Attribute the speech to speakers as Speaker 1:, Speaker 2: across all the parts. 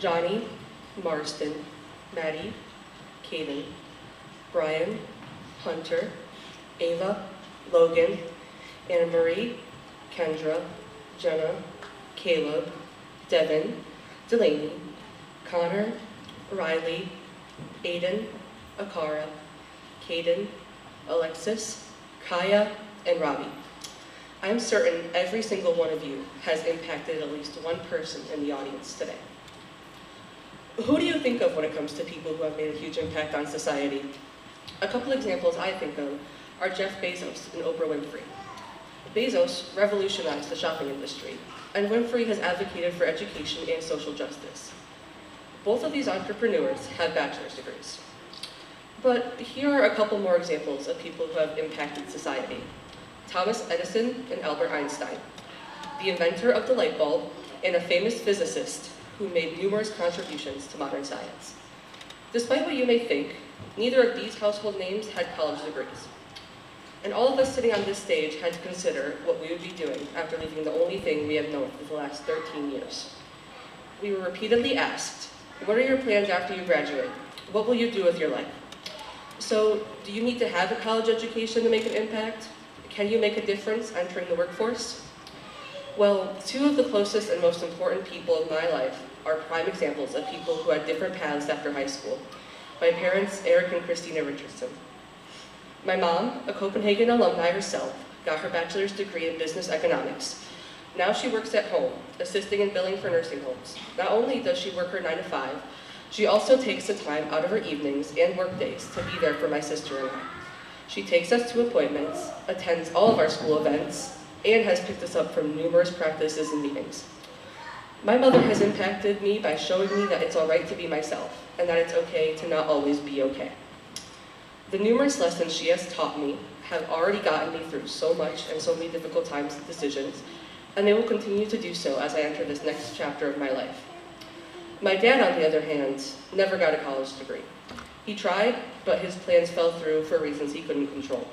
Speaker 1: Johnny, Marston, Maddie, Kaden, Brian, Hunter, Ava, Logan, Anna Marie, Kendra, Jenna, Caleb, Devin, Delaney, Connor, Riley, Aiden, Akara, Caden, Alexis, Kaya, and Robbie. I'm certain every single one of you has impacted at least one person in the audience today. Who do you think of when it comes to people who have made a huge impact on society? A couple examples I think of are Jeff Bezos and Oprah Winfrey. Bezos revolutionized the shopping industry. and Winfrey has advocated for education and social justice. Both of these entrepreneurs have bachelor's degrees. But here are a couple more examples of people who have impacted society. Thomas Edison and Albert Einstein, the inventor of the light bulb, and a famous physicist who made numerous contributions to modern science. Despite what you may think, neither of these household names had college degrees. And all of us sitting on this stage had to consider what we would be doing after leaving the only thing we have known for the last 13 years. We were repeatedly asked, what are your plans after you graduate? What will you do with your life? So, do you need to have a college education to make an impact? Can you make a difference entering the workforce? Well, two of the closest and most important people in my life are prime examples of people who had different paths after high school. My parents, Eric and Christina Richardson. My mom, a Copenhagen alumni herself, got her bachelor's degree in business economics. Now she works at home, assisting in billing for nursing homes. Not only does she work her 9 to 5, she also takes the time out of her evenings and work days to be there for my sister and I. She takes us to appointments, attends all of our school events, and has picked us up from numerous practices and meetings. My mother has impacted me by showing me that it's all right to be myself, and that it's okay to not always be okay. The numerous lessons she has taught me have already gotten me through so much and so many difficult times and decisions, and they will continue to do so as I enter this next chapter of my life. My dad, on the other hand, never got a college degree. He tried, but his plans fell through for reasons he couldn't control.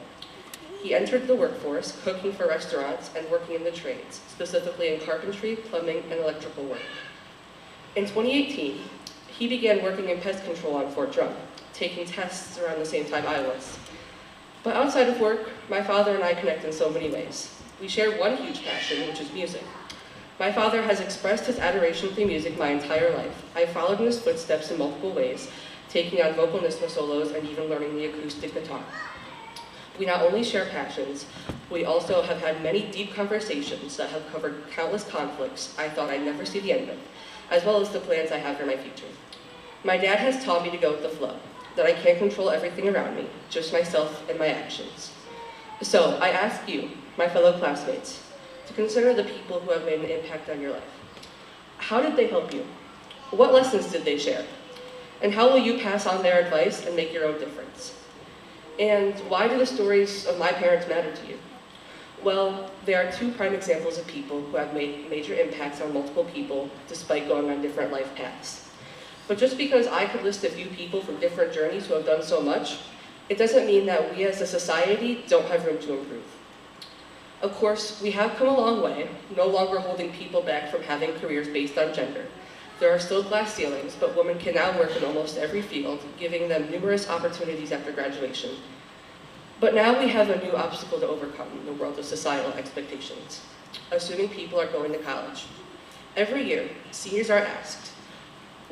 Speaker 1: He entered the workforce, cooking for restaurants and working in the trades, specifically in carpentry, plumbing, and electrical work. In 2018, he began working in pest control on Fort Drum, taking tests around the same time I was. But outside of work, my father and I connect in so many ways. We share one huge passion, which is music. My father has expressed his adoration for music my entire life. I followed in his footsteps in multiple ways, taking on vocalismo solos and even learning the acoustic guitar. We not only share passions, we also have had many deep conversations that have covered countless conflicts I thought I'd never see the end of, as well as the plans I have for my future. My dad has taught me to go with the flow, that I can't control everything around me, just myself and my actions. So I ask you, my fellow classmates, to consider the people who have made an impact on your life. How did they help you? What lessons did they share? And how will you pass on their advice and make your own difference? And why do the stories of my parents matter to you? Well, they are two prime examples of people who have made major impacts on multiple people despite going on different life paths. But just because I could list a few people from different journeys who have done so much, it doesn't mean that we as a society don't have room to improve. Of course, we have come a long way, no longer holding people back from having careers based on gender. There are still glass ceilings, but women can now work in almost every field, giving them numerous opportunities after graduation. But now we have a new obstacle to overcome in the world of societal expectations, assuming people are going to college. Every year, seniors are asked,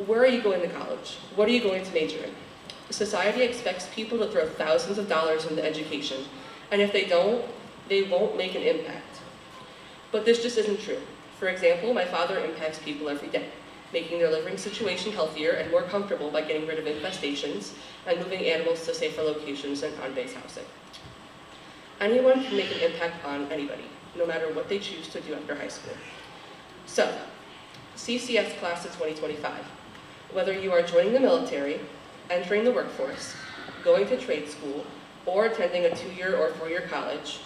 Speaker 1: where are you going to college? What are you going to major in? Society expects people to throw thousands of dollars into education, and if they don't, they won't make an impact. But this just isn't true. For example, my father impacts people every day, making their living situation healthier and more comfortable by getting rid of infestations and moving animals to safer locations and on-base housing. Anyone can make an impact on anybody, no matter what they choose to do after high school. So, CCS class of 2025. Whether you are joining the military, entering the workforce, going to trade school, or attending a 2-year or 4-year college,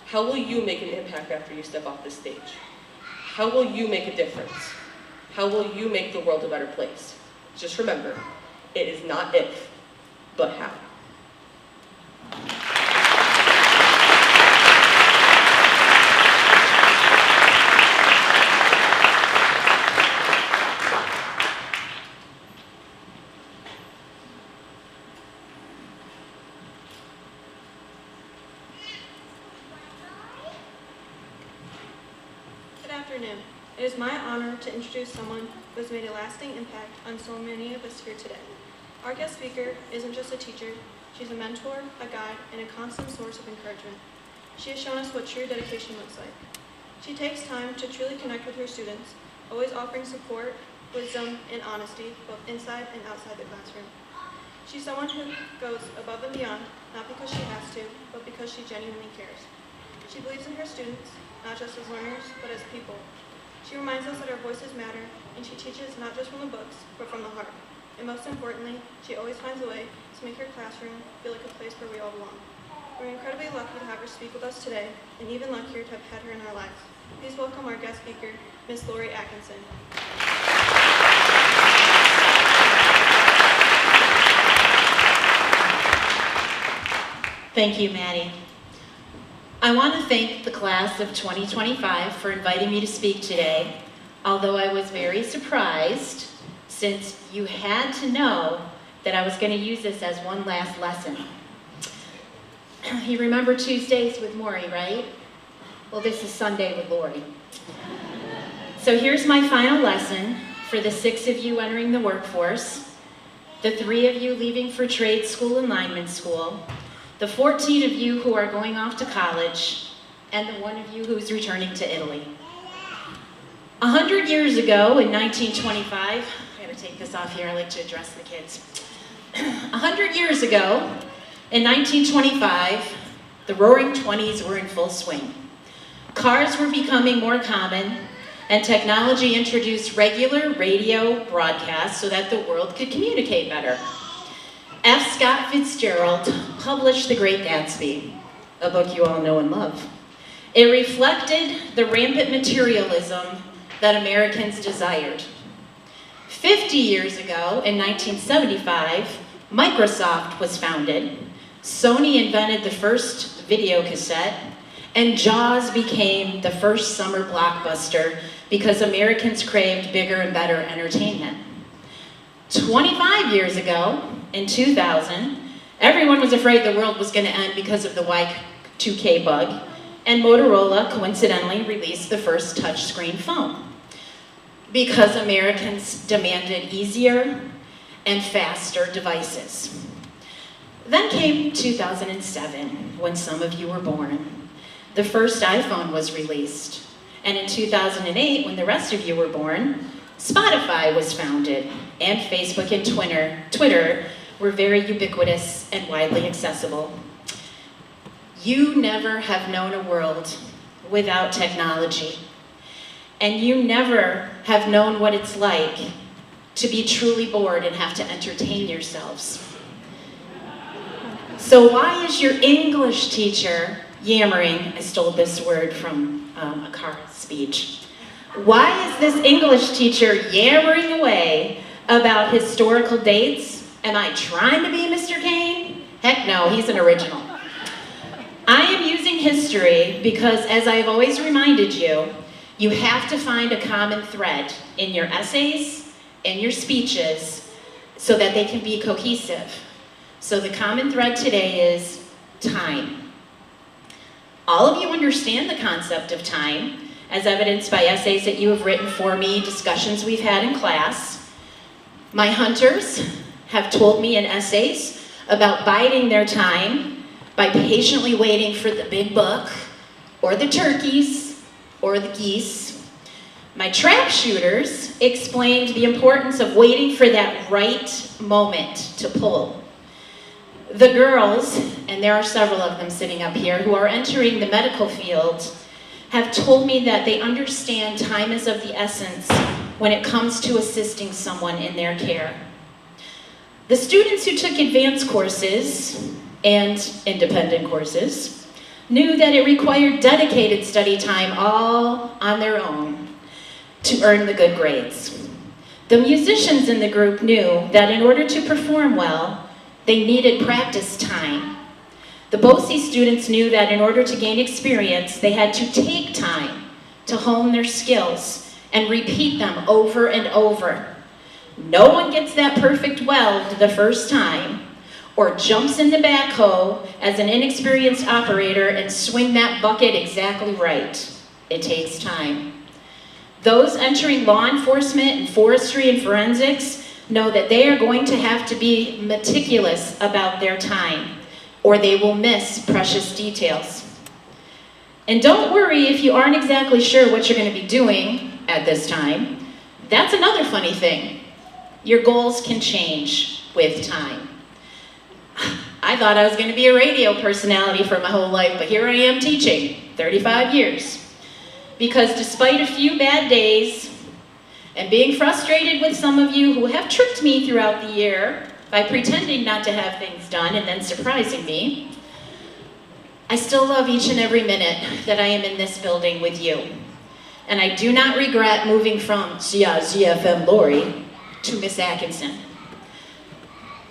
Speaker 1: how will you make an impact after you step off this stage? How will you make a difference? How will you make the world a better place? Just remember, it is not if, but how.
Speaker 2: Good afternoon. It is my honor to introduce someone who has made a lasting impact on so many of us here today. Our guest speaker isn't just a teacher, she's a mentor, a guide, and a constant source of encouragement. She has shown us what true dedication looks like. She takes time to truly connect with her students, always offering support, wisdom, and honesty, both inside and outside the classroom. She's someone who goes above and beyond, not because she has to, but because she genuinely cares. She believes in her students, not just as learners, but as people. She reminds us that our voices matter, and she teaches not just from the books, but from the heart. And most importantly, she always finds a way to make her classroom feel like a place where we all belong. We're incredibly lucky to have her speak with us today, and even luckier to have had her in our lives. Please welcome our guest speaker, Ms. Lori Atkinson.
Speaker 3: Thank you, Maddie. I want to thank the class of 2025 for inviting me to speak today, although I was very surprised since you had to know that I was going to use this as one last lesson. You remember Tuesdays with Maury, right? Well, this is Sunday with Lori. So here's my final lesson for the 6 of you entering the workforce, the 3 of you leaving for trade school and lineman school, the 14 of you who are going off to college, and the 1 of you who's returning to Italy. 100 years ago, in 1925, I gotta take this off here, I like to address the kids. 100 years ago, in 1925, the roaring 20s were in full swing. Cars were becoming more common, and technology introduced regular radio broadcasts so that the world could communicate better. F. Scott Fitzgerald published The Great Gatsby, a book you all know and love. It reflected the rampant materialism that Americans desired. 50 years ago, in 1975, Microsoft was founded, Sony invented the first video cassette, and Jaws became the first summer blockbuster because Americans craved bigger and better entertainment. 25 years ago, in 2000, everyone was afraid the world was going to end because of the Y2K bug, and Motorola coincidentally released the first touchscreen phone because Americans demanded easier and faster devices. Then came 2007, when some of you were born. The first iPhone was released, and in 2008, when the rest of you were born, Spotify was founded, and Facebook and Twitter were very ubiquitous and widely accessible. You never have known a world without technology, and you never have known what it's like to be truly bored and have to entertain yourselves. So why is your English teacher yammering? I stole this word from a car speech. Why is this English teacher yammering away about historical dates? Am I trying to be Mr. Kane? Heck no, he's an original. I am using history because, as I've always reminded you, you have to find a common thread in your essays, in your speeches, so that they can be cohesive. So the common thread today is time. All of you understand the concept of time, as evidenced by essays that you have written for me, discussions we've had in class. My hunters have told me in essays about biding their time by patiently waiting for the big buck, or the turkeys, or the geese. My trap shooters explained the importance of waiting for that right moment to pull. The girls, and there are several of them sitting up here, who are entering the medical field, have told me that they understand time is of the essence when it comes to assisting someone in their care. The students who took advanced courses and independent courses knew that it required dedicated study time all on their own to earn the good grades. The musicians in the group knew that in order to perform well, they needed practice time. The BOCE students knew that in order to gain experience, they had to take time to hone their skills and repeat them over and over. No one gets that perfect weld the first time, or jumps in the backhoe as an inexperienced operator and swing that bucket exactly right. It takes time. Those entering law enforcement and forestry and forensics know that they are going to have to be meticulous about their time, or they will miss precious details. And don't worry if you aren't exactly sure what you're going to be doing at this time. That's another funny thing. Your goals can change with time. I thought I was going to be a radio personality for my whole life, but here I am teaching, 35 years. because despite a few bad days and being frustrated with some of you who have tricked me throughout the year by pretending not to have things done and then surprising me, I still love each and every minute that I am in this building with you. And I do not regret moving from ZFM Lori to Miss Atkinson.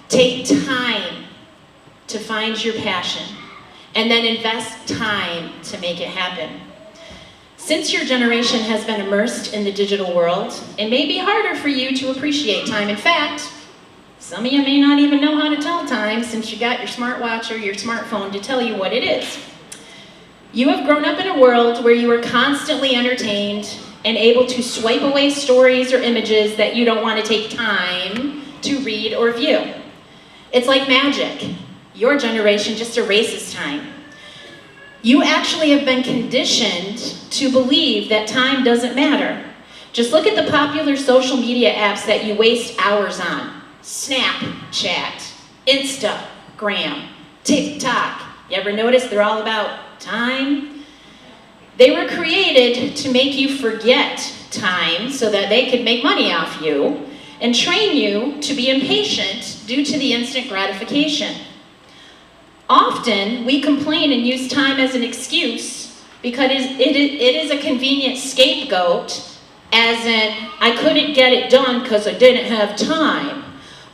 Speaker 3: Take time to find your passion and then invest time to make it happen. Since your generation has been immersed in the digital world, it may be harder for you to appreciate time. In fact, some of you may not even know how to tell time since you got your smartwatch or your smartphone to tell you what it is. You have grown up in a world where you are constantly entertained and able to swipe away stories or images that you don't want to take time to read or view. It's like magic. Your generation just erases time. You actually have been conditioned to believe that time doesn't matter. Just look at the popular social media apps that you waste hours on. Snapchat, Instagram, TikTok. You ever notice they're all about time? They were created to make you forget time so that they could make money off you and train you to be impatient due to the instant gratification. Often, we complain and use time as an excuse because it is a convenient scapegoat, as in, I couldn't get it done because I didn't have time,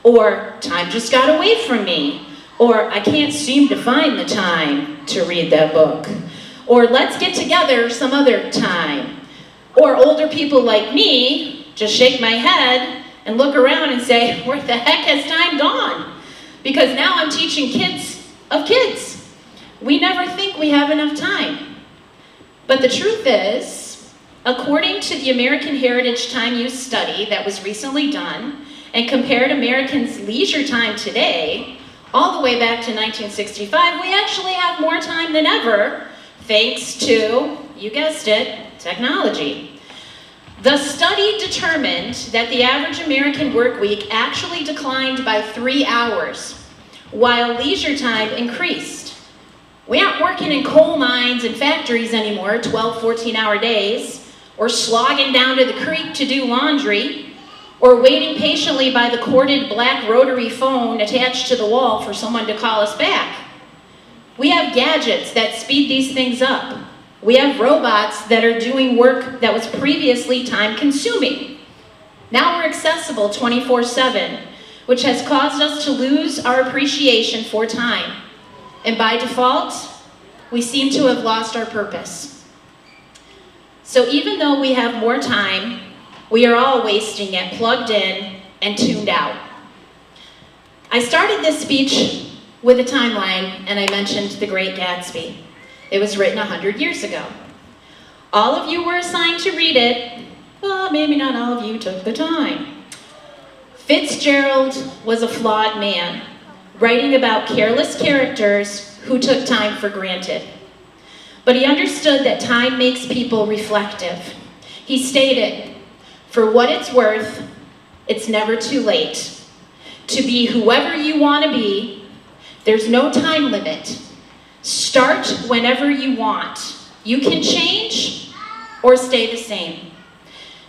Speaker 3: or time just got away from me, or I can't seem to find the time to read that book, or let's get together some other time. Or older people like me just shake my head and look around and say, where the heck has time gone? Because now I'm teaching kids of kids. We never think we have enough time. But the truth is, according to the American Heritage Time Use Study that was recently done and compared Americans' leisure time today, all the way back to 1965, we actually have more time than ever, thanks to, you guessed it, technology. The study determined that the average American work week actually declined by 3 hours, while leisure time increased. We aren't working in coal mines and factories anymore, 12, 14-hour days, or slogging down to the creek to do laundry, or waiting patiently by the corded black rotary phone attached to the wall for someone to call us back. We have gadgets that speed these things up. We have robots that are doing work that was previously time-consuming. Now we're accessible 24/7, which has caused us to lose our appreciation for time. And by default, we seem to have lost our purpose. So even though we have more time, we are all wasting it plugged in and tuned out. I started this speech with a timeline, and I mentioned The Great Gatsby. It was written 100 years ago. All of you were assigned to read it, but maybe not all of you took the time. Fitzgerald was a flawed man, writing about careless characters who took time for granted. But he understood that time makes people reflective. He stated, for what it's worth, it's never too late. To be whoever you want to be, there's no time limit. Start whenever you want. You can change or stay the same.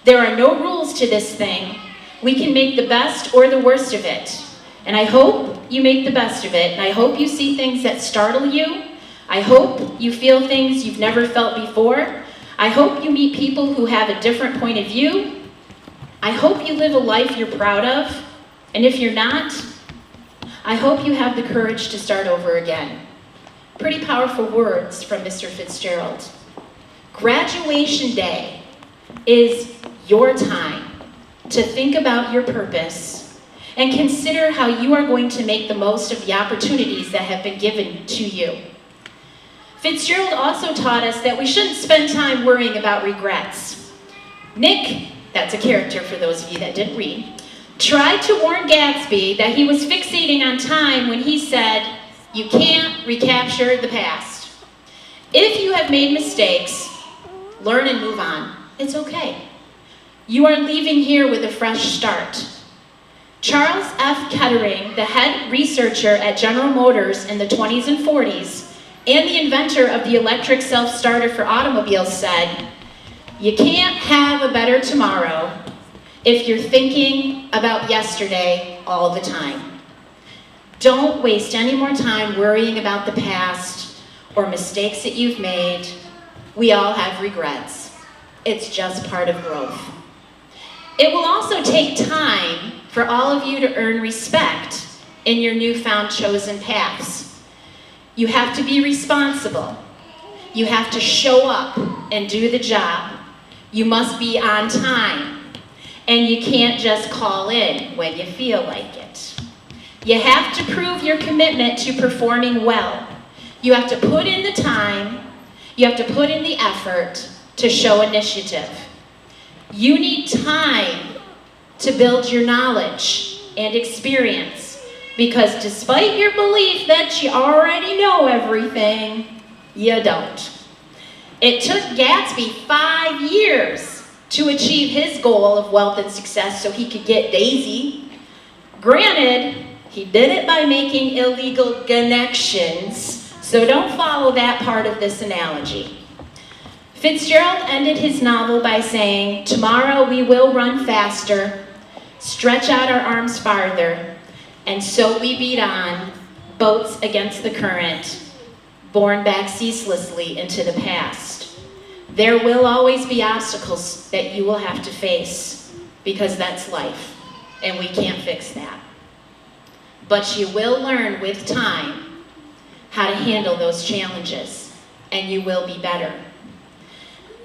Speaker 3: There are no rules to this thing. We can make the best or the worst of it. And I hope you make the best of it. And I hope you see things that startle you. I hope you feel things you've never felt before. I hope you meet people who have a different point of view. I hope you live a life you're proud of. And if you're not, I hope you have the courage to start over again. Pretty powerful words from Mr. Fitzgerald. Graduation day is your time to think about your purpose and consider how you are going to make the most of the opportunities that have been given to you. Fitzgerald also taught us that we shouldn't spend time worrying about regrets. Nick, that's a character for those of you that didn't read, tried to warn Gatsby that he was fixating on time when he said, you can't recapture the past. If you have made mistakes, learn and move on. It's okay. You are leaving here with a fresh start. Charles F. Kettering, the head researcher at General Motors in the 20s and 40s, and the inventor of the electric self-starter for automobiles said, You can't have a better tomorrow if you're thinking about yesterday all the time. Don't waste any more time worrying about the past or mistakes that you've made. We all have regrets. It's just part of growth. It will also take time for all of you to earn respect in your newfound chosen paths. You have to be responsible. You have to show up and do the job. You must be on time. And you can't just call in when you feel like it. You have to prove your commitment to performing well. You have to put in the time. You have to put in the effort to show initiative. You need time to build your knowledge and experience, because despite your belief that you already know everything, you don't. It took Gatsby 5 years to achieve his goal of wealth and success so he could get Daisy. Granted, he did it by making illegal connections, so don't follow that part of this analogy. Fitzgerald ended his novel by saying, "Tomorrow we will run faster, stretch out our arms farther, and so we beat on, boats against the current, borne back ceaselessly into the past. There will always be obstacles that you will have to face, because that's life, and we can't fix that. But you will learn with time how to handle those challenges, and you will be better."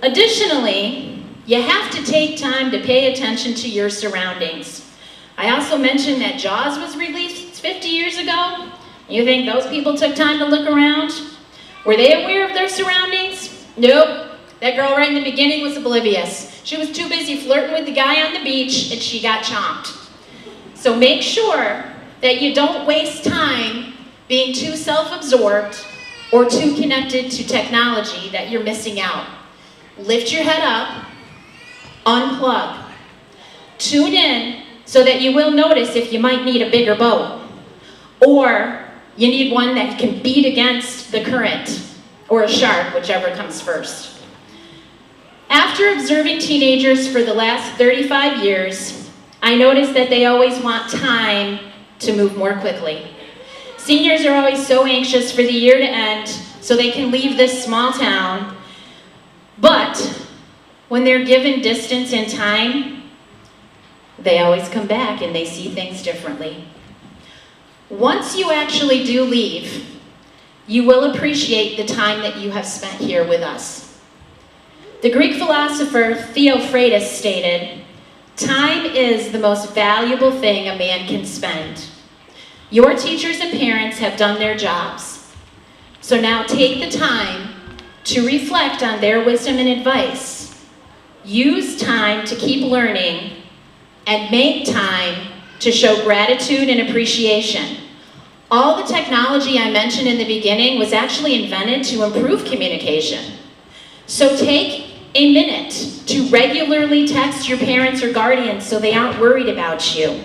Speaker 3: Additionally, you have to take time to pay attention to your surroundings. I also mentioned that Jaws was released 50 years ago. You think those people took time to look around? Were they aware of their surroundings? Nope. That girl right in the beginning was oblivious. She was too busy flirting with the guy on the beach and she got chomped. So make sure that you don't waste time being too self-absorbed or too connected to technology that you're missing out. Lift your head up, unplug, tune in so that you will notice if you might need a bigger boat, or you need one that can beat against the current, or a shark, whichever comes first. After observing teenagers for the last 35 years, I noticed that they always want time to move more quickly. Seniors are always so anxious for the year to end so they can leave this small town. But when they're given distance and time, they always come back and they see things differently. Once you actually do leave, you will appreciate the time that you have spent here with us. The Greek philosopher Theophratus stated, "Time is the most valuable thing a man can spend." Your teachers and parents have done their jobs. So now take the time to reflect on their wisdom and advice. Use time to keep learning and make time to show gratitude and appreciation. All the technology I mentioned in the beginning was actually invented to improve communication. So take a minute to regularly text your parents or guardians so they aren't worried about you.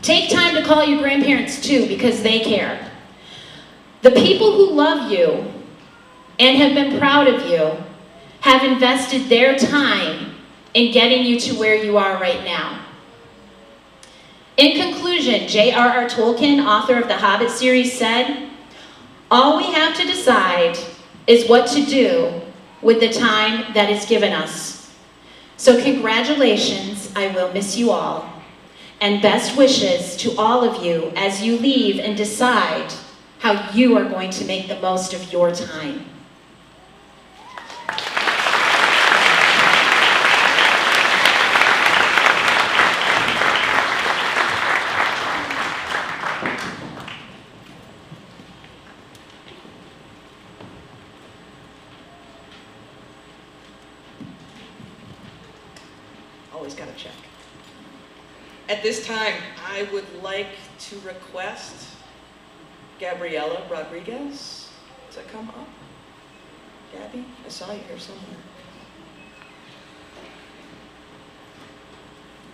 Speaker 3: Take time to call your grandparents too, because they care. The people who love you and have been proud of you have invested their time in getting you to where you are right now. In conclusion, J.R.R. Tolkien, author of the Hobbit series, said, "All we have to decide is what to do with the time that is given us." So congratulations, I will miss you all. And best wishes to all of you as you leave and decide how you are going to make the most of your time.
Speaker 4: Always gotta check. At this time, I would like to request Gabriela Rodriguez to come up. Gabby, I saw you here somewhere.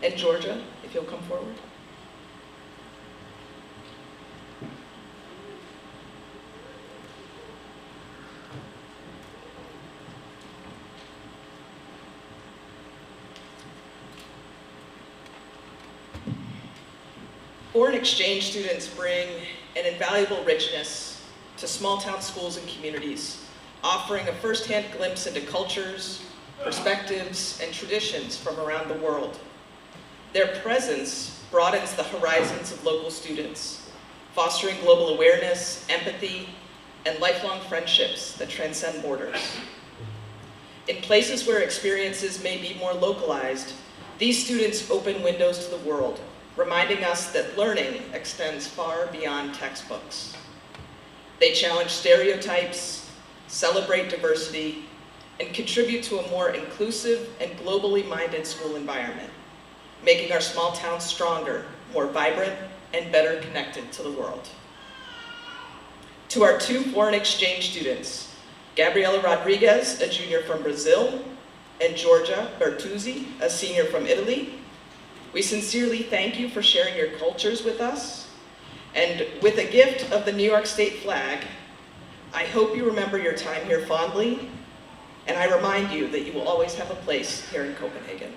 Speaker 4: And Georgia, if you'll come forward. Foreign exchange students bring an invaluable richness to small town schools and communities, offering a firsthand glimpse into cultures, perspectives, and traditions from around the world. Their presence broadens the horizons of local students, fostering global awareness, empathy, and lifelong friendships that transcend borders. In places where experiences may be more localized, these students open windows to the world, reminding us that learning extends far beyond textbooks. They challenge stereotypes, celebrate diversity, and contribute to a more inclusive and globally minded school environment, making our small towns stronger, more vibrant, and better connected to the world. To our 2 foreign exchange students, Gabriela Rodriguez, a junior from Brazil, and Giorgia Bertuzzi, a senior from Italy, we sincerely thank you for sharing your cultures with us. And with a gift of the New York State flag, I hope you remember your time here fondly, and I remind you that you will always have a place here in Copenhagen.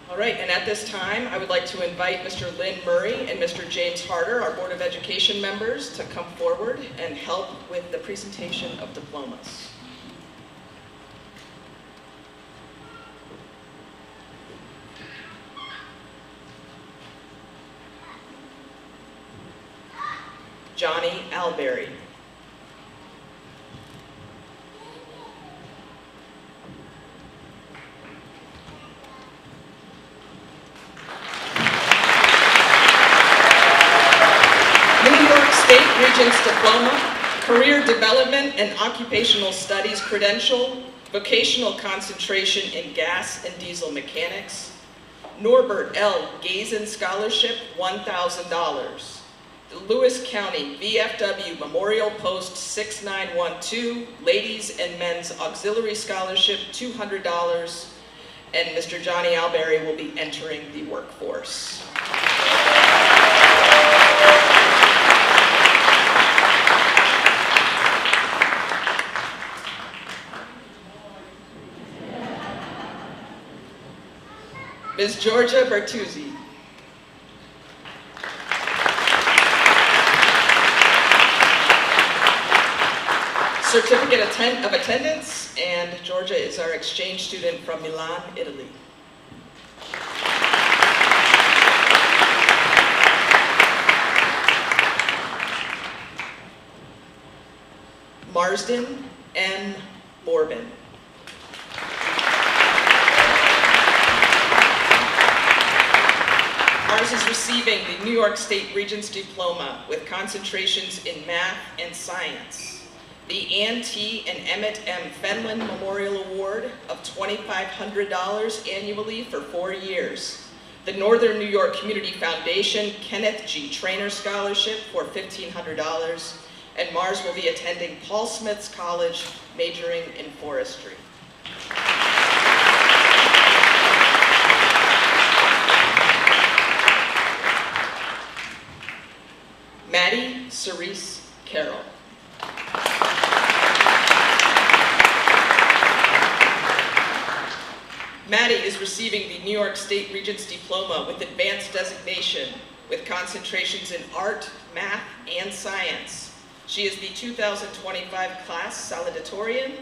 Speaker 4: All right, and at this time, I would like to invite Mr. Lynn Murray and Mr. James Harder, our Board of Education members, to come forward and help with the presentation of diplomas. Johnny Alberry. State Regents Diploma, Career Development and Occupational Studies Credential, Vocational Concentration in Gas and Diesel Mechanics, Norbert L. Gazen Scholarship, $1,000. The Lewis County VFW Memorial Post 6912, Ladies and Men's Auxiliary Scholarship, $200, and Mr. Johnny Alberry will be entering the workforce. Ms. Giorgia Bertuzzi. Certificate of attendance, and Giorgia is our exchange student from Milan, Italy. Marsden M. Morbin. Mars is receiving the New York State Regents Diploma with concentrations in math and science. The Ann T. and Emmett M. Fenlon Memorial Award of $2,500 annually for 4 years. The Northern New York Community Foundation Kenneth G. Trainer Scholarship for $1,500. And Mars will be attending Paul Smith's College, majoring in forestry. Maddie Cerise Carroll. Maddie is receiving the New York State Regents Diploma with advanced designation with concentrations in art, math, and science. She is the 2025 class salutatorian,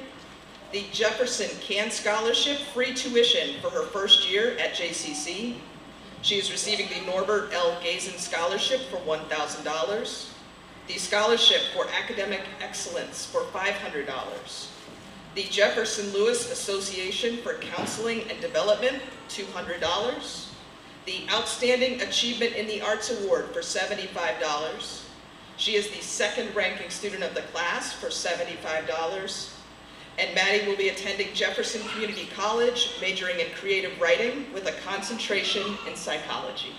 Speaker 4: the Jefferson Can Scholarship, free tuition for her first year at JCC. She is receiving the Norbert L. Gazen Scholarship for $1,000, the Scholarship for Academic Excellence for $500, the Jefferson Lewis Association for Counseling and Development, $200, the Outstanding Achievement in the Arts Award for $75. She is the second ranking student of the class for $75. And Maddie will be attending Jefferson Community College, majoring in creative writing with a concentration in psychology.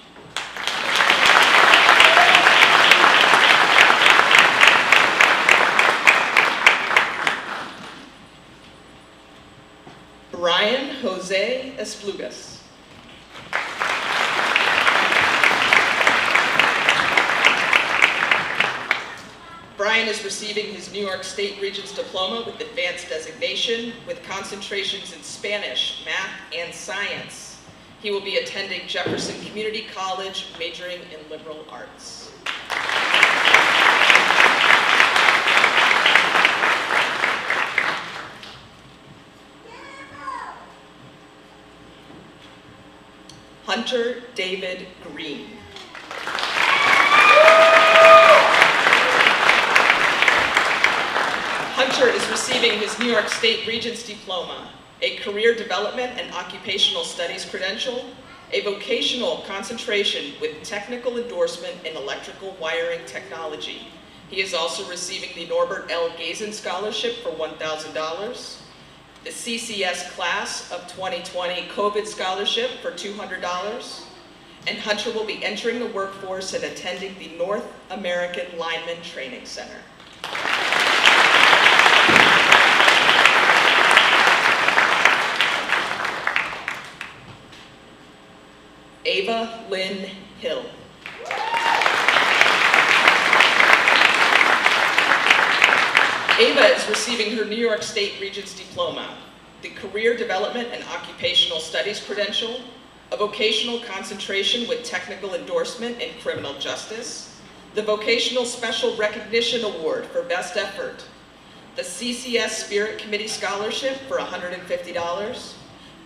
Speaker 4: Brian Jose Esplugas. Brian is receiving his New York State Regents Diploma with advanced designation with concentrations in Spanish, math, and science. He will be attending Jefferson Community College, majoring in liberal arts. Hunter David Green. Hunter is receiving his New York State Regents Diploma, a career development and occupational studies credential, a vocational concentration with technical endorsement in electrical wiring technology. He is also receiving the Norbert L. Gazen Scholarship for $1,000, the CCS Class of 2020 COVID Scholarship for $200, and Hunter will be entering the workforce and attending the North American Lineman Training Center. Ava Lynn Hill. Ava is receiving her New York State Regents Diploma, the Career Development and Occupational Studies credential, a vocational concentration with technical endorsement in criminal justice, the Vocational Special Recognition Award for Best Effort, the CCS Spirit Committee Scholarship for $150,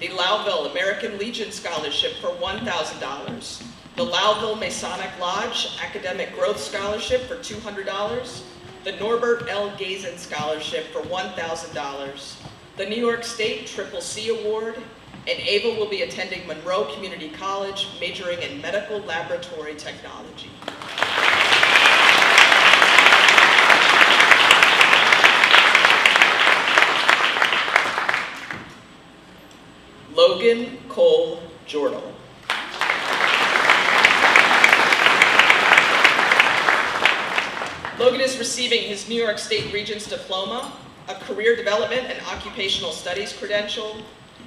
Speaker 4: the Loudville American Legion Scholarship for $1,000, the Loudville Masonic Lodge Academic Growth Scholarship for $200, the Norbert L. Gazen Scholarship for $1,000, the New York State Triple C Award, and Ava will be attending Monroe Community College, majoring in medical laboratory technology. Logan Cole Jordal. Logan is receiving his New York State Regents Diploma, a Career Development and Occupational Studies credential,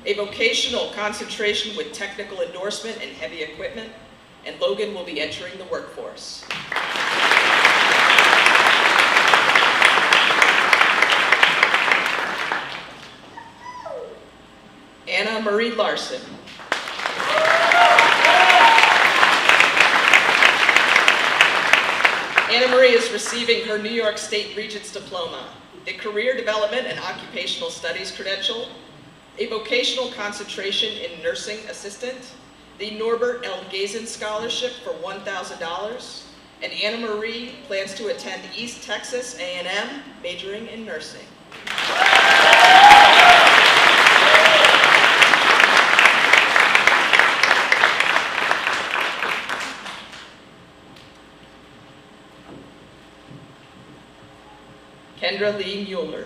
Speaker 4: a vocational concentration with technical endorsement in heavy equipment, and Logan will be entering the workforce. Anna Marie Larson. Anna Marie is receiving her New York State Regents Diploma, the Career Development and Occupational Studies credential, a vocational concentration in nursing assistant, the Norbert L. Gazen Scholarship for $1,000, and Anna Marie plans to attend East Texas A&M, majoring in nursing. Kendra Lee Mueller.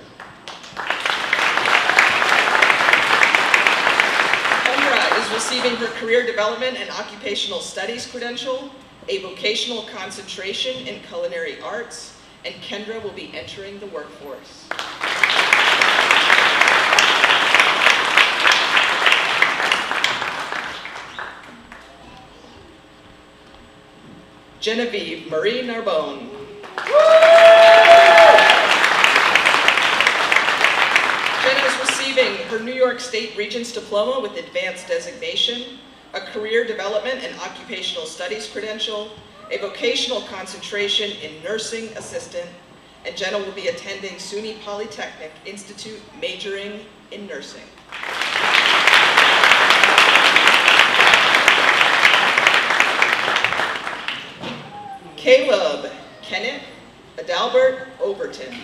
Speaker 4: Kendra is receiving her Career Development and Occupational Studies credential, a vocational concentration in culinary arts, and Kendra will be entering the workforce. Genevieve Marie Narbonne. Her New York State Regents Diploma with advanced designation, a Career Development and Occupational Studies credential, a vocational concentration in nursing assistant, and Jenna will be attending SUNY Polytechnic Institute, majoring in nursing. Caleb Kenneth Adalbert Overton.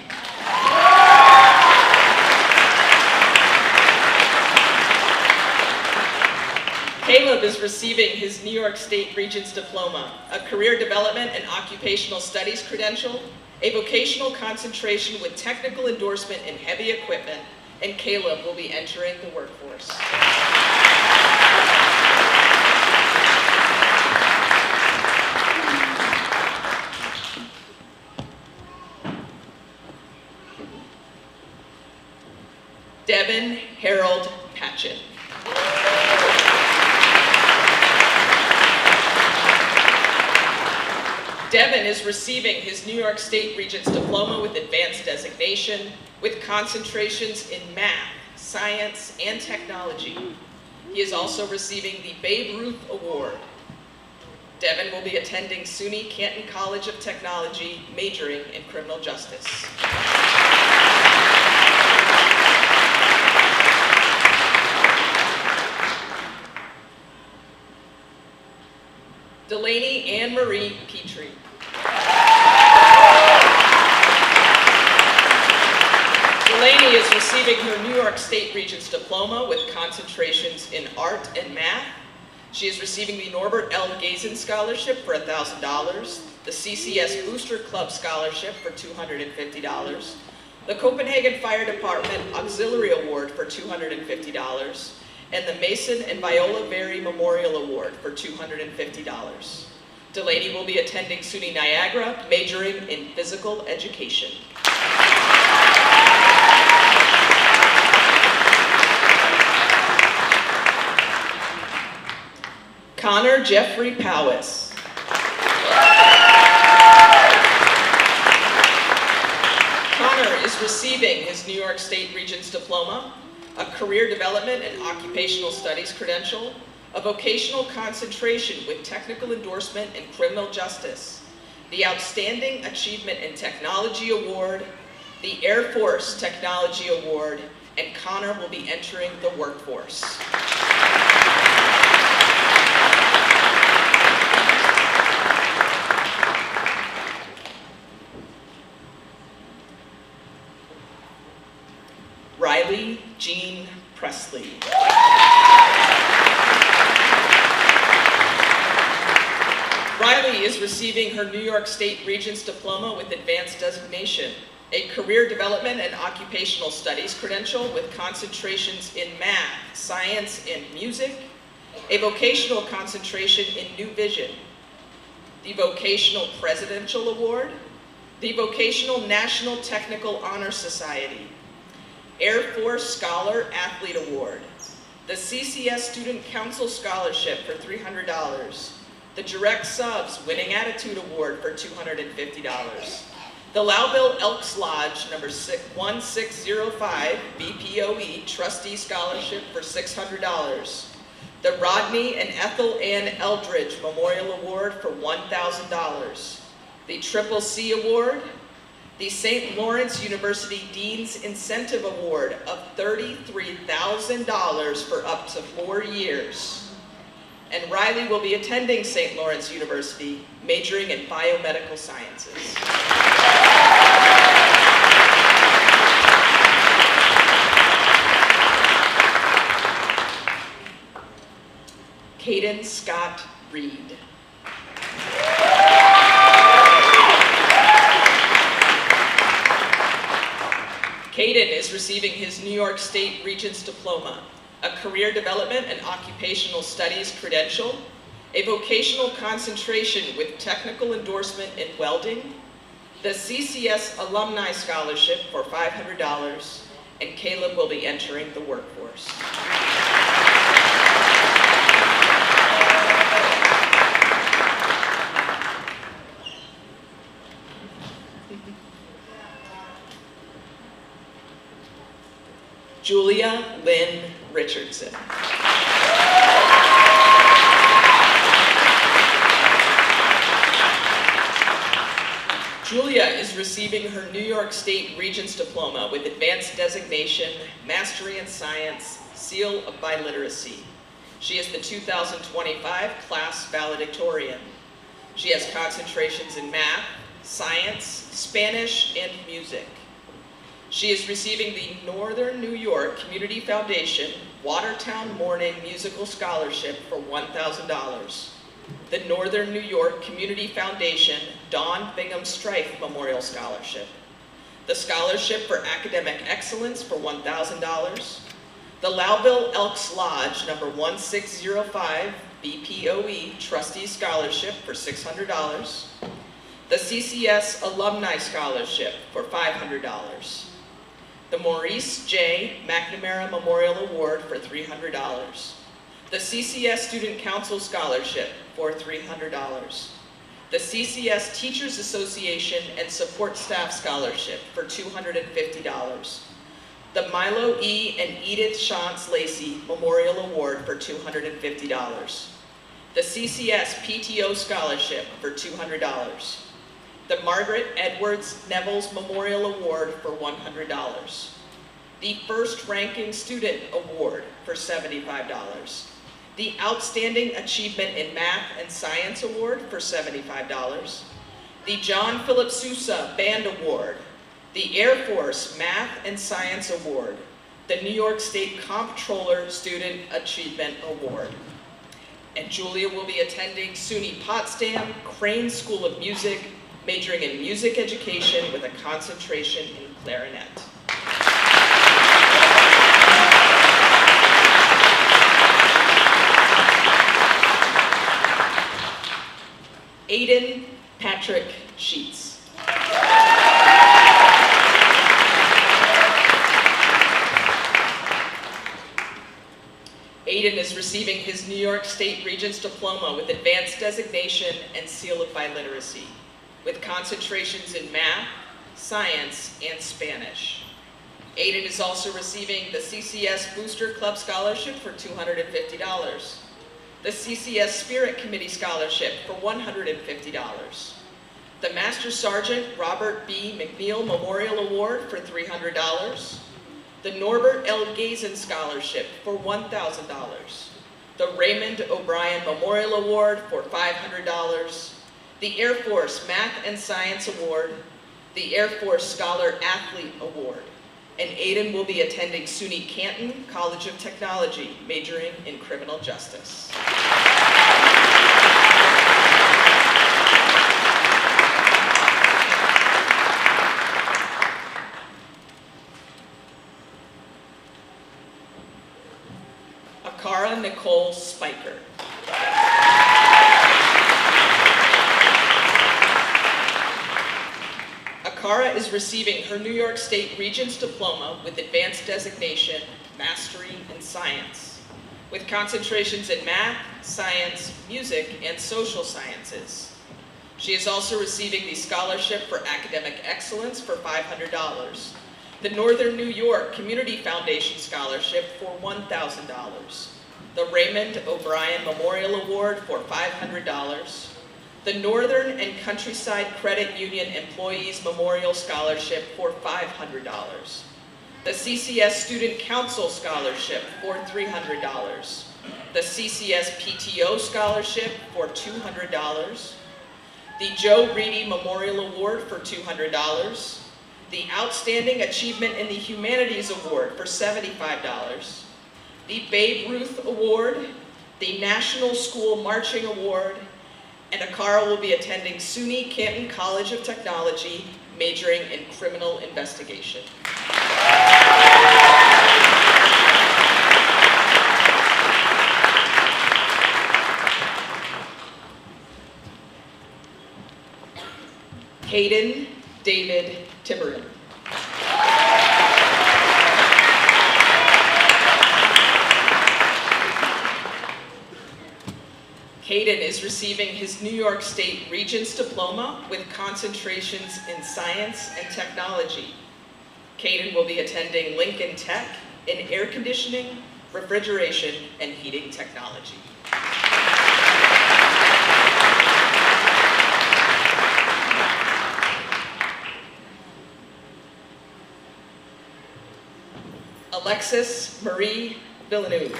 Speaker 4: Caleb is receiving his New York State Regents Diploma, a Career Development and Occupational Studies credential, a vocational concentration with technical endorsement in heavy equipment, and Caleb will be entering the workforce. Devin Harold Patchen. Devin is receiving his New York State Regents Diploma with Advanced Designation with concentrations in math, science, and technology. He is also receiving the Babe Ruth Award. Devin will be attending SUNY Canton College of Technology, majoring in criminal justice. Delaney Anne Marie Petrie. Delaney is receiving her New York State Regents Diploma with concentrations in art and math. She is receiving the Norbert L. Gazen Scholarship for $1,000, the CCS Booster Club Scholarship for $250, the Copenhagen Fire Department Auxiliary Award for $250, and the Mason and Viola Berry Memorial Award for $250. Delaney will be attending SUNY Niagara, majoring in physical education. Connor Jeffrey Powis. Connor is receiving his New York State Regents Diploma, a Career Development and Occupational Studies credential, a vocational concentration with technical endorsement in criminal justice, the Outstanding Achievement in Technology Award, the Air Force Technology Award, and Connor will be entering the workforce. Riley Jean Presley. Riley is receiving her New York State Regents Diploma with Advanced Designation, a Career Development and Occupational Studies credential with concentrations in math, science, and music, a vocational concentration in New Vision, the Vocational Presidential Award, the Vocational National Technical Honor Society, Air Force Scholar Athlete Award, the CCS Student Council Scholarship for $300, the Direct Subs Winning Attitude Award for $250, the Loudville Elks Lodge number 1605 BPOE Trustee Scholarship for $600, the Rodney and Ethel Ann Eldridge Memorial Award for $1,000, the Triple C Award, the St. Lawrence University Dean's Incentive Award of $33,000 for up to 4 years. And Riley will be attending St. Lawrence University, majoring in biomedical sciences. Caden Scott Reed. Caden is receiving his New York State Regents Diploma, a Career Development and Occupational Studies credential, a vocational concentration with technical endorsement in welding, the CCS Alumni Scholarship for $500, and Caleb will be entering the workforce. Julia Lynn Richardson. Julia is receiving her New York State Regents Diploma with Advanced Designation, Mastery in Science, Seal of Biliteracy. She is the 2025 class valedictorian. She has concentrations in math, science, Spanish, and music. She is receiving the Northern New York Community Foundation Watertown Morning Musical Scholarship for $1,000, the Northern New York Community Foundation Don Bingham Strife Memorial Scholarship, the Scholarship for Academic Excellence for $1,000, the Loudville Elks Lodge number 1605 BPOE Trustee Scholarship for $600, the CCS Alumni Scholarship for $500, the Maurice J. McNamara Memorial Award for $300, the CCS Student Council Scholarship for $300, the CCS Teachers Association and Support Staff Scholarship for $250. The Milo E. and Edith Shantz Lacey Memorial Award for $250. The CCS PTO Scholarship for $200. The Margaret Edwards Nevels Memorial Award for $100. The First Ranking Student Award for $75. The Outstanding Achievement in Math and Science Award for $75. The John Philip Sousa Band Award. The Air Force Math and Science Award. The New York State Comptroller Student Achievement Award. And Julia will be attending SUNY Potsdam Crane School of Music, majoring in music education with a concentration in clarinet. Aiden Patrick Sheets. Aiden is receiving his New York State Regents Diploma with Advanced Designation and Seal of Biliteracy, with concentrations in math, science, and Spanish. Aiden is also receiving the CCS Booster Club Scholarship for $250, the CCS Spirit Committee Scholarship for $150, the Master Sergeant Robert B. McNeil Memorial Award for $300, the Norbert L. Gazen Scholarship for $1,000, the Raymond O'Brien Memorial Award for $500, the Air Force Math and Science Award, the Air Force Scholar Athlete Award, and Aiden will be attending SUNY Canton College of Technology, majoring in criminal justice. Akara Nicole Spiker. Akara is receiving her New York State Regents Diploma with Advanced Designation, Mastery in Science, with concentrations in math, science, music, and social sciences. She is also receiving the Scholarship for Academic Excellence for $500, the Northern New York Community Foundation Scholarship for $1,000, the Raymond O'Brien Memorial Award for $500, the Northern and Countryside Credit Union Employees Memorial Scholarship for $500, the CCS Student Council Scholarship for $300, the CCS PTO Scholarship for $200, the Joe Reedy Memorial Award for $200, the Outstanding Achievement in the Humanities Award for $75, the Babe Ruth Award, the National School Marching Award, and Akara will be attending SUNY Canton College of Technology, majoring in criminal investigation. Hayden David Tiberin. Hayden is receiving his New York State Regents Diploma with concentrations in science and technology. Hayden will be attending Lincoln Tech in air conditioning, refrigeration, and heating technology. Alexis Marie Villeneuve.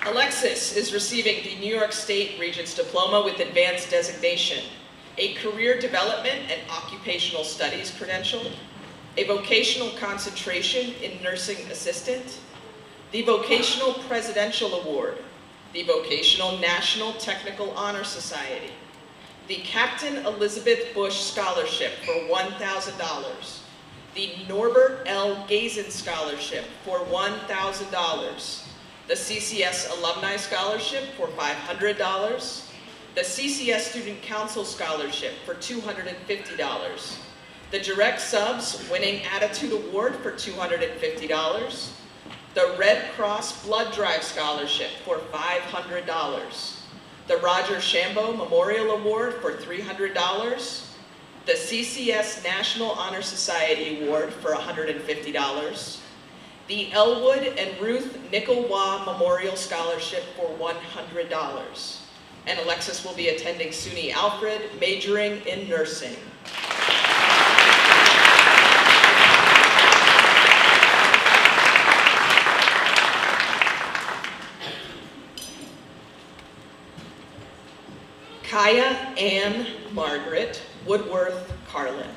Speaker 4: Alexis is receiving the New York State Regents Diploma with Advanced Designation, a Career Development and Occupational Studies credential, a Vocational Concentration in Nursing Assistant, the Vocational Presidential Award, the Vocational National Technical Honor Society, the Captain Elizabeth Bush Scholarship for $1,000, the Norbert L. Gazen Scholarship for $1,000, the CCS Alumni Scholarship for $500, the CCS Student Council Scholarship for $250, the Direct Subs Winning Attitude Award for $250, the Red Cross Blood Drive Scholarship for $500, the Roger Shambo Memorial Award for $300, the CCS National Honor Society Award for $150, the Elwood and Ruth Nickelwa Memorial Scholarship for $100. And Alexis will be attending SUNY Alfred, majoring in nursing. Kaya Ann Margaret Woodworth Carlin.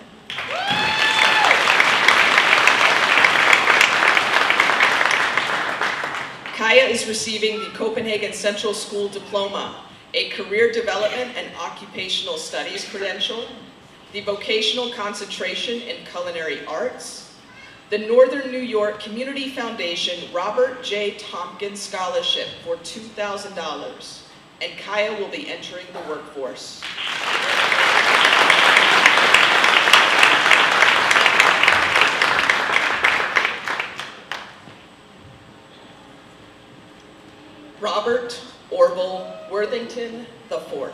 Speaker 4: Kaya is receiving the Copenhagen Central School Diploma, a career development and occupational studies credential, the vocational concentration in culinary arts, the Northern New York Community Foundation Robert J. Tompkins Scholarship for $2,000, and Kaya will be entering the workforce. Robert Orville Worthington IV.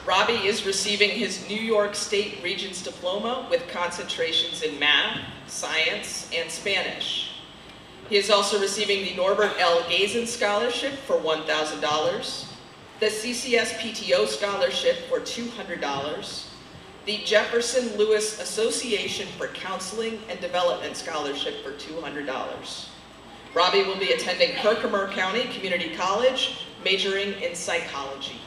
Speaker 4: Robbie is receiving his New York State Regents Diploma with concentrations in math, science, and Spanish. He is also receiving the Norbert L. Gazen Scholarship for $1,000, the CCS PTO Scholarship for $200, the Jefferson Lewis Association for Counseling and Development Scholarship for $200. Robbie will be attending Herkimer County Community College, majoring in psychology.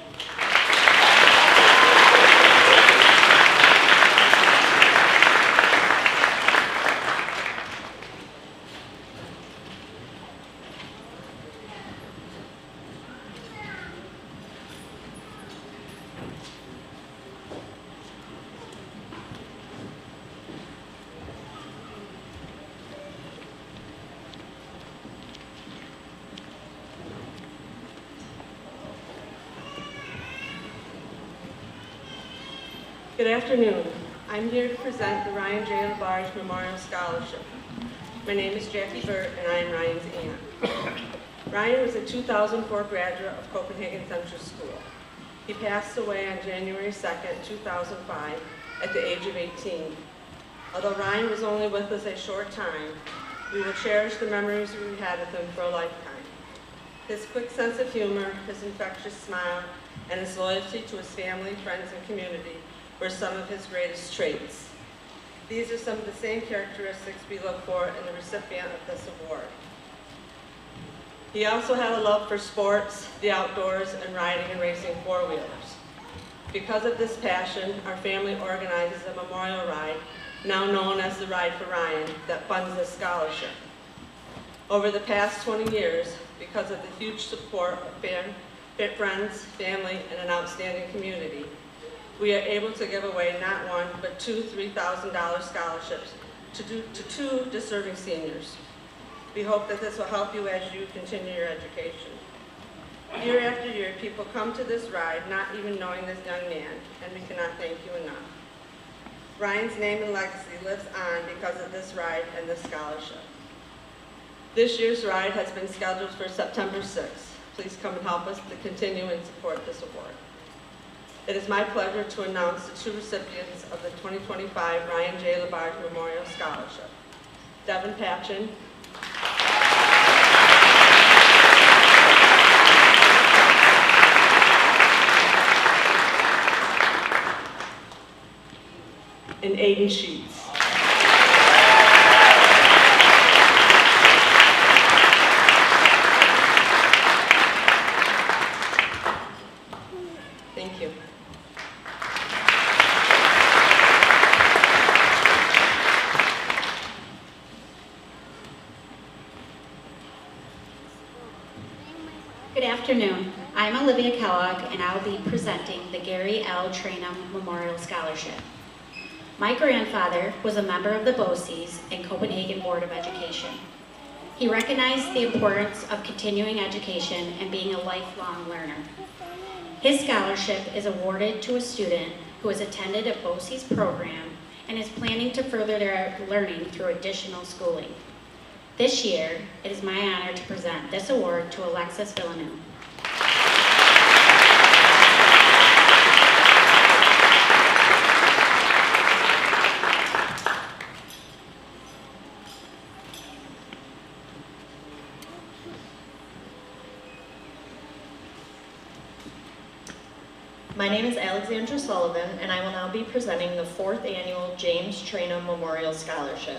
Speaker 1: Good afternoon. I'm here to present the Ryan J. LaBarge Memorial Scholarship. My name is Jackie Burt, and I am Ryan's aunt. Ryan was a 2004 graduate of Copenhagen Central School. He passed away on January 2nd, 2005, at the age of 18. Although Ryan was only with us a short time, we will cherish the memories we had with him for a lifetime. His quick sense of humor, his infectious smile, and his loyalty to his family, friends, and community were some of his greatest traits. These are some of the same characteristics we look for in the recipient of this award. He also had a love for sports, the outdoors, and riding and racing four-wheelers. Because of this passion, our family organizes a memorial ride, now known as the Ride for Ryan, that funds this scholarship. Over the past 20 years, because of the huge support of friends, family, and an outstanding community, we are able to give away not one, but two $3,000 scholarships to two deserving seniors. We hope that this will help you as you continue your education. Year after year, people come to this ride not even knowing this young man, and we cannot thank you enough. Ryan's name and legacy lives on because of this ride and this scholarship. This year's ride has been scheduled for September 6th. Please come and help us to continue and support this award. It is my pleasure to announce the two recipients of the 2025 Ryan J. LaBarge Memorial Scholarship. Devin Patchen and Aiden Sheets. Thank you.
Speaker 5: Good afternoon. I'm Olivia Kellogg, and I'll be presenting the Gary L. Trainum Memorial Scholarship. My grandfather was a member of the BOCES and Copenhagen Board of Education. He recognized the importance of continuing education and being a lifelong learner. His scholarship is awarded to a student who has attended a BOCES program and is planning to further their learning through additional schooling. This year, it is my honor to present this award to Alexis Villeneuve.
Speaker 6: My name is Alexandra Sullivan, and I will now be presenting the 4th annual James Trainum Memorial Scholarship.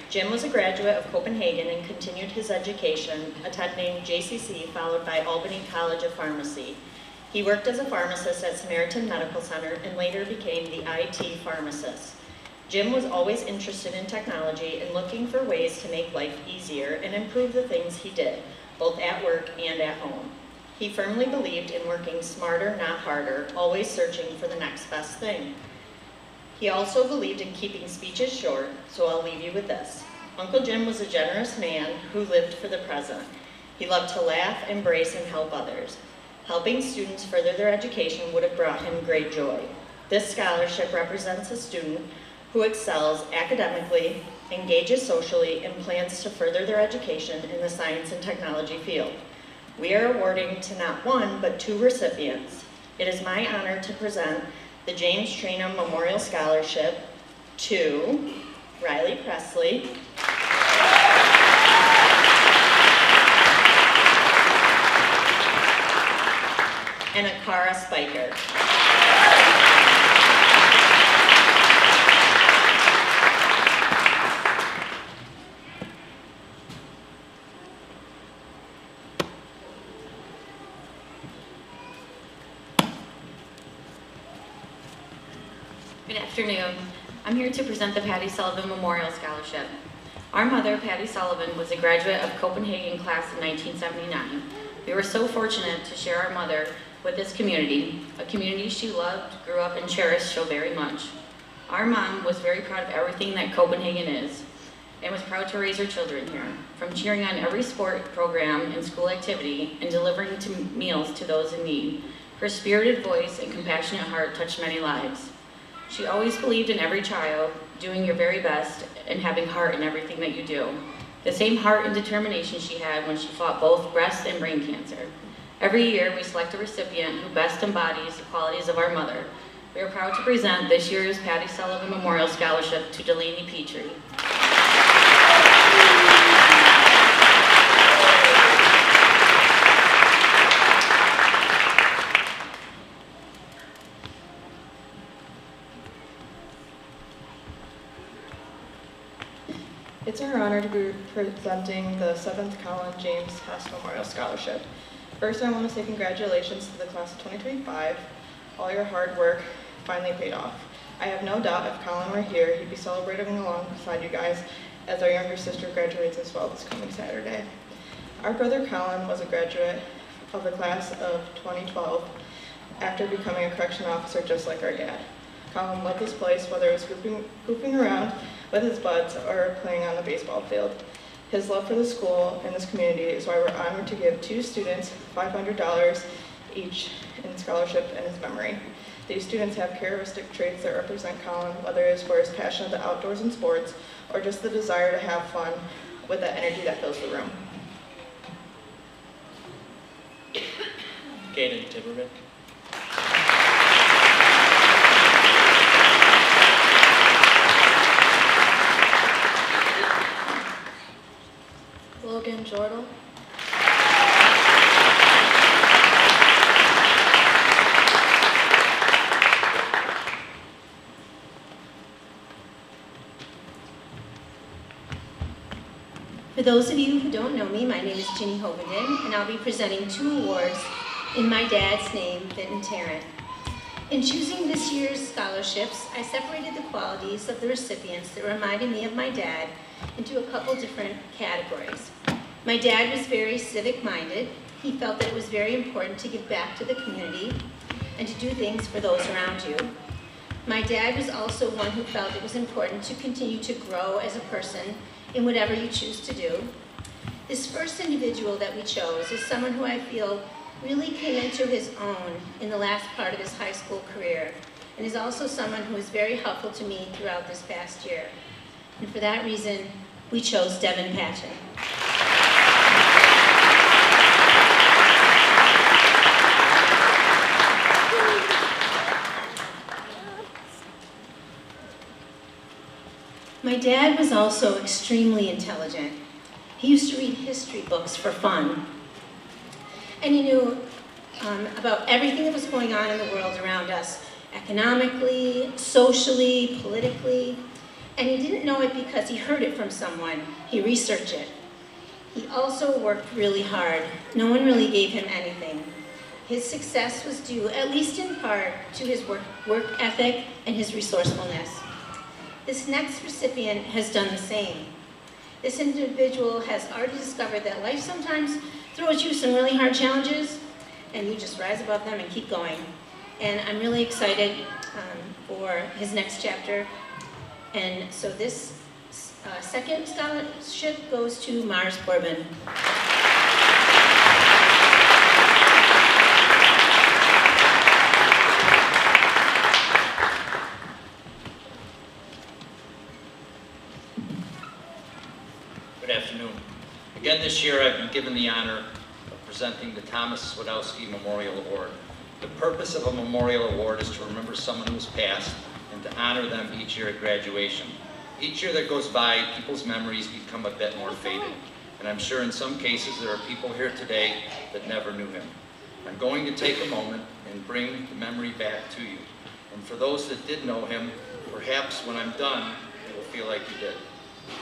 Speaker 6: Jim was a graduate of Copenhagen and continued his education, attending JCC followed by Albany College of Pharmacy. He worked as a pharmacist at Samaritan Medical Center and later became the IT pharmacist. Jim was always interested in technology and looking for ways to make life easier and improve the things he did, both at work and at home. He firmly believed in working smarter, not harder, always searching for the next best thing. He also believed in keeping speeches short, so I'll leave you with this. Uncle Jim was a generous man who lived for the present. He loved to laugh, embrace, and help others. Helping students further their education would have brought him great joy. This scholarship represents a student who excels academically, engages socially, and plans to further their education in the science and technology field. We are awarding to not one, but 2 recipients. It is my honor to present the James Trainum Memorial Scholarship to Riley Presley, and Akara Spiker.
Speaker 7: Good afternoon. I'm here to present the Patty Sullivan Memorial Scholarship. Our mother, Patty Sullivan, was a graduate of Copenhagen class in 1979. We were so fortunate to share our mother with this community, a community she loved, grew up, and cherished so very much. Our mom was very proud of everything that Copenhagen is, and was proud to raise her children here, from cheering on every sport program and school activity, and delivering meals to those in need. Her spirited voice and compassionate heart touched many lives. She always believed in every child, doing your very best, and having heart in everything that you do. The same heart and determination she had when she fought both breast and brain cancer. Every year, we select a recipient who best embodies the qualities of our mother. We are proud to present this year's Patty Sullivan Memorial Scholarship to Delaney Petrie.
Speaker 8: It's our honor to be presenting the 7th Colin James Hess Memorial Scholarship. First, I want to say congratulations to the class of 2025. All your hard work finally paid off. I have no doubt if Colin were here, he'd be celebrating alongside you guys as our younger sister graduates as well this coming Saturday. Our brother Colin was a graduate of the class of 2012 after becoming a correction officer just like our dad. Colin loved this place, whether it was goofing around with his buds or playing on the baseball field. His love for the school and this community is why we're honored to give 2 students $500 each in scholarship in his memory. These students have characteristic traits that represent Colin, whether it is for his passion of the outdoors and sports or just the desire to have fun with the energy that fills the room.
Speaker 9: Gaden Tiberman.
Speaker 1: Logan Jordan.
Speaker 10: For those of you who don't know me, my name is Ginny Hovenden, and I'll be presenting 2 awards in my dad's name, Vinton Tarrant. In choosing this year's scholarships, I separated the qualities of the recipients that reminded me of my dad into a couple different categories. My dad was very civic-minded. He felt that it was very important to give back to the community and to do things for those around you. My dad was also one who felt it was important to continue to grow as a person in whatever you choose to do. This first individual that we chose is someone who I feel really came into his own in the last part of his high school career, and is also someone who was very helpful to me throughout this past year. And for that reason, we chose Devin Patchen. My dad was also extremely intelligent. He used to read history books for fun. And he knew about everything that was going on in the world around us, economically, socially, politically. And he didn't know it because he heard it from someone. He researched it. He also worked really hard. No one really gave him anything. His success was due, at least in part, to his work ethic and his resourcefulness. This next recipient has done the same. This individual has already discovered that life sometimes throws you some really hard challenges, and you just rise above them and keep going. And I'm really excited for his next chapter. And so this second scholarship goes to Mars Corbin.
Speaker 9: Good afternoon. Again this year I've been given the honor of presenting the Thomas Swadowski Memorial Award. The purpose of a memorial award is to remember someone who's passed and to honor them each year at graduation. Each year that goes by, people's memories become a bit more faded. And I'm sure in some cases there are people here today that never knew him. I'm going to take a moment and bring the memory back to you. And for those that did know him, perhaps when I'm done, it will feel like you did.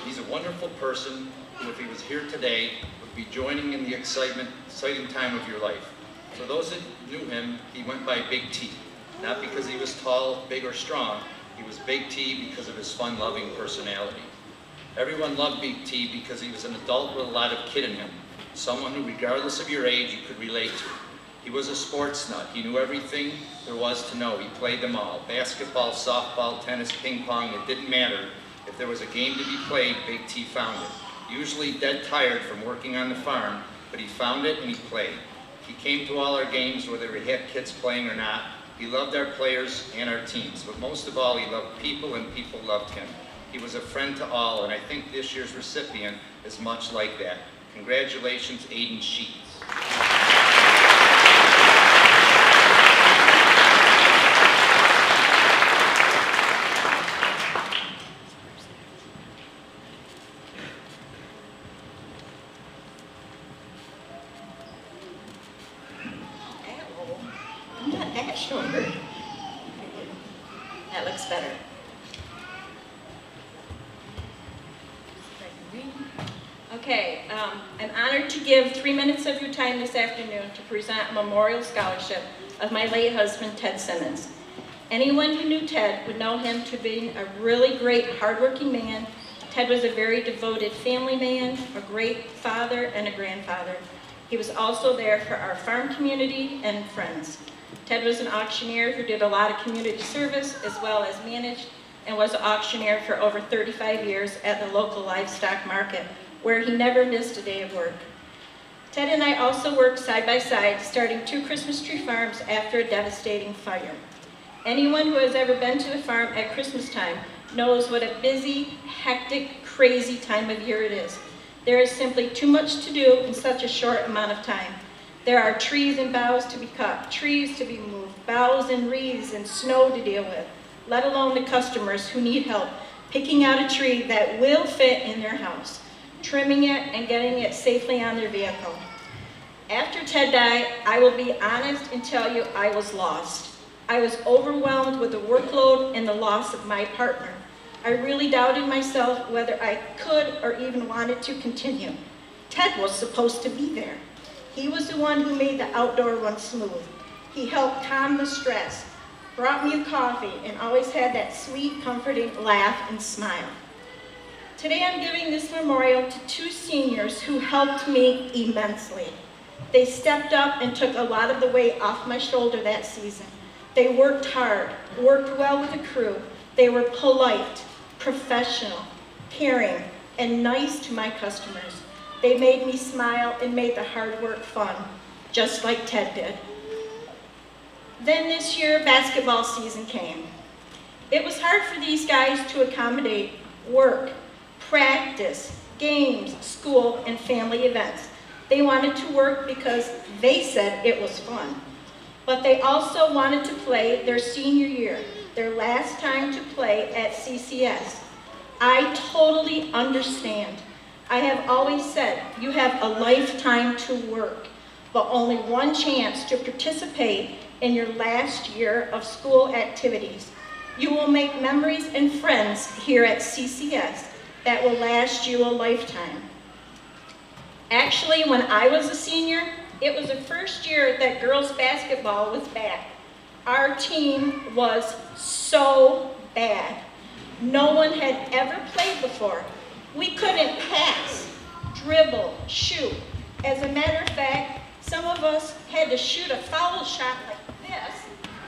Speaker 9: He's a wonderful person who, if he was here today, would be joining in the exciting time of your life. For those that knew him, he went by Big T. Not because he was tall, big, or strong. He was Big T because of his fun-loving personality. Everyone loved Big T because he was an adult with a lot of kid in him. Someone who, regardless of your age, you could relate to. He was a sports nut. He knew everything there was to know. He played them all. Basketball, softball, tennis, ping pong, it didn't matter. If there was a game to be played, Big T found it. Usually dead tired from working on the farm, but he found it and he played. He came to all our games, whether we had kids playing or not. He loved our players and our teams, but most of all, he loved people and people loved him. He was a friend to all, and I think this year's recipient is much like that. Congratulations, Aiden Sheets.
Speaker 6: That looks better.
Speaker 11: Okay, I'm honored to give 3 minutes of your time this afternoon to present a memorial scholarship of my late husband, Ted Simmons. Anyone who knew Ted would know him to be a really great, hardworking man. Ted was a very devoted family man, a great father and a grandfather. He was also there for our farm community and friends. Ted was an auctioneer who did a lot of community service as well as managed and was an auctioneer for over 35 years at the local livestock market, where he never missed a day of work. Ted and I also worked side by side, starting 2 Christmas tree farms after a devastating fire. Anyone who has ever been to the farm at Christmas time knows what a busy, hectic, crazy time of year it is. There is simply too much to do in such a short amount of time. There are trees and boughs to be cut, trees to be moved, boughs and wreaths and snow to deal with, let alone the customers who need help picking out a tree that will fit in their house, trimming it and getting it safely on their vehicle. After Ted died, I will be honest and tell you I was lost. I was overwhelmed with the workload and the loss of my partner. I really doubted myself whether I could or even wanted to continue. Ted was supposed to be there. He was the one who made the outdoor run smooth. He helped calm the stress, brought me a coffee, and always had that sweet, comforting laugh and smile. Today I'm giving this memorial to 2 seniors who helped me immensely. They stepped up and took a lot of the weight off my shoulder that season. They worked hard, worked well with the crew. They were polite, professional, caring, and nice to my customers. They made me smile and made the hard work fun. just like Ted did. Then this year, basketball season came. It was hard for these guys to accommodate work, practice, games, school, and family events. They wanted to work because they said it was fun. But they also wanted to play their senior year, their last time to play at CCS. I totally understand. I have always said you have a lifetime to work, but only one chance to participate in your last year of school activities. You will make memories and friends here at CCS that will last you a lifetime. Actually, when I was a senior, it was the first year that girls basketball was back. Our team was so bad. No one had ever played before. We couldn't pass, dribble, shoot. As a matter of fact, some of us had to shoot a foul shot like this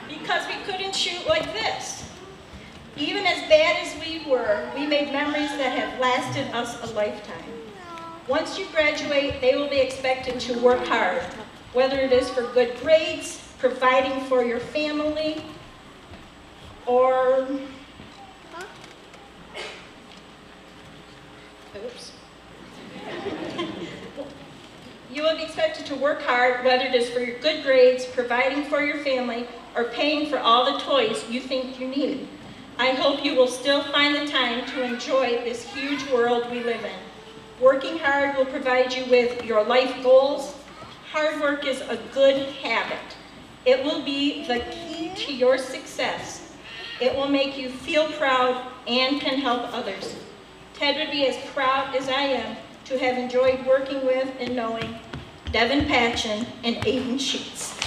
Speaker 11: because we couldn't shoot like this. Even as bad as we were, we made memories that have lasted us a lifetime. Once you graduate, they will be expected to work hard, whether it is for good grades, providing for your family, or oops. You will be expected to work hard, whether it is for your good grades, providing for your family, or paying for all the toys you think you need. I hope you will still find the time to enjoy this huge world we live in. Working hard will provide you with your life goals. Hard work is a good habit. It will be the key to your success. It will make you feel proud and can help others. Ted would be as proud as I am to have enjoyed working with and knowing Devin Patchen and Aiden Sheets.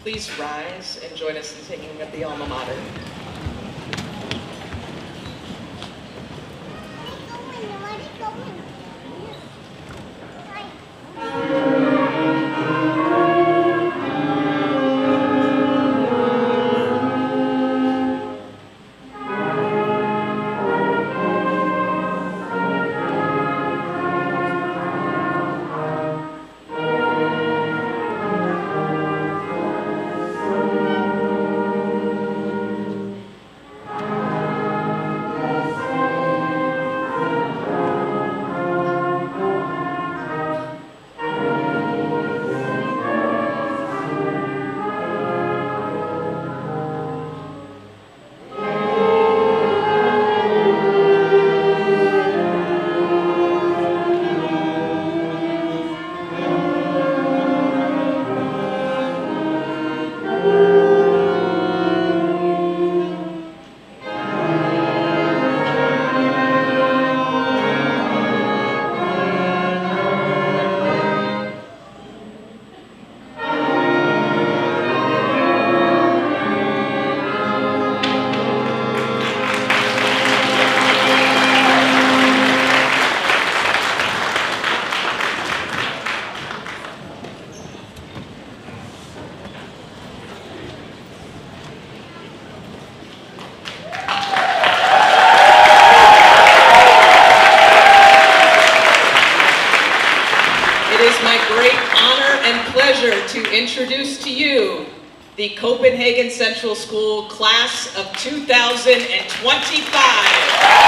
Speaker 4: Please rise and join us in singing of the alma mater. To introduce to you the Copenhagen Central School Class of 2025.